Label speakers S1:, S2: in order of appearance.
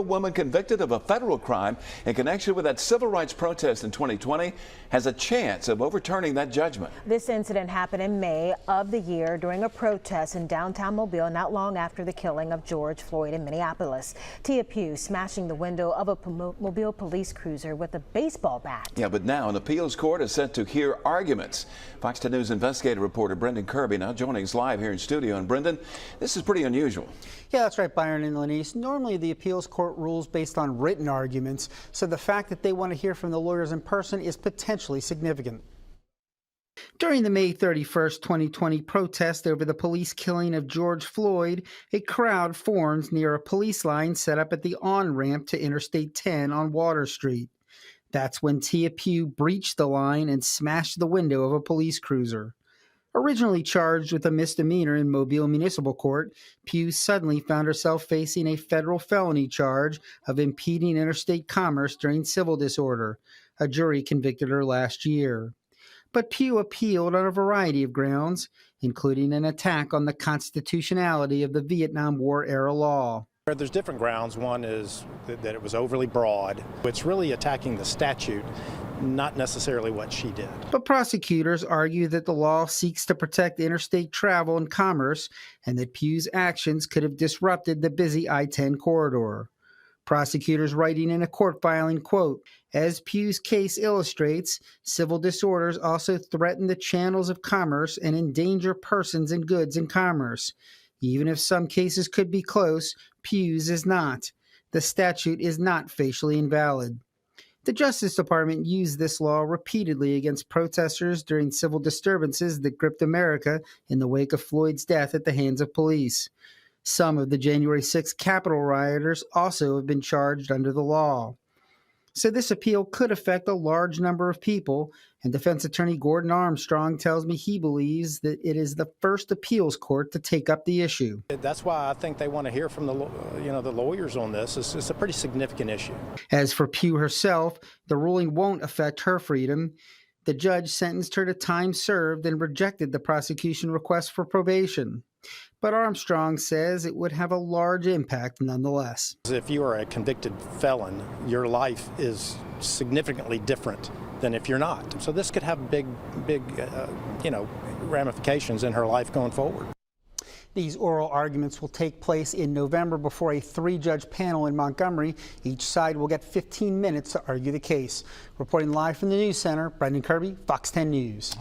S1: A woman convicted of a federal crime in connection with that civil rights protest in 2020 has a chance of overturning that judgment.
S2: This incident happened in May of the year during a protest in downtown Mobile, not long after the killing of George Floyd in Minneapolis. Tia Pugh smashing the window of a Mobile police cruiser with a baseball bat.
S1: Yeah, but now an appeals court is set to hear arguments. Fox 10 News investigative reporter Brendan Kirby now joining us live here in studio. And Brendan, this is pretty unusual.
S3: Yeah, that's right, Byron and Lenise. Normally the appeals court rules based on written arguments, so the fact that they want to hear from the lawyers in person is potentially significant. During the May 31st, 2020 protest over the police killing of George Floyd, a crowd forms near a police line set up at the on-ramp to Interstate 10 on Water Street. That's when Tia Pugh breached the line and smashed the window of a police cruiser. Originally charged with a misdemeanor in Mobile Municipal Court, Pugh suddenly found herself facing a federal felony charge of impeding interstate commerce during civil disorder. A jury convicted her last year. But Pugh appealed on a variety of grounds, including an attack on the constitutionality of the Vietnam War-era law.
S4: There's different grounds. One is that it was overly broad. It's really attacking the statute, not necessarily what she did.
S3: But prosecutors argue that the law seeks to protect interstate travel and commerce, and that Pugh's actions could have disrupted the busy I-10 corridor. Prosecutors writing in a court filing, quote, "As Pugh's case illustrates, civil disorders also threaten the channels of commerce and endanger persons and goods in commerce. Even if some cases could be close, Pugh's is not. The statute is not facially invalid." The Justice Department used this law repeatedly against protesters during civil disturbances that gripped America in the wake of Floyd's death at the hands of police. Some of the January 6th Capitol rioters also have been charged under the law. So this appeal could affect a large number of people, and defense attorney Gordon Armstrong tells me he believes that it is the first appeals court to take up the issue.
S4: That's why I think they want to hear from the lawyers on this. It's a pretty significant issue.
S3: As for Pugh herself, the ruling won't affect her freedom. The judge sentenced her to time served and rejected the prosecution request for probation. But Armstrong says it would have a large impact nonetheless.
S4: If you are a convicted felon, your life is significantly different than if you're not. So this could have big ramifications in her life going forward.
S3: These oral arguments will take place in November before a 3-judge panel in Montgomery. Each side will get 15 minutes to argue the case. Reporting live from the News Center, Brendan Kirby, Fox 10 News.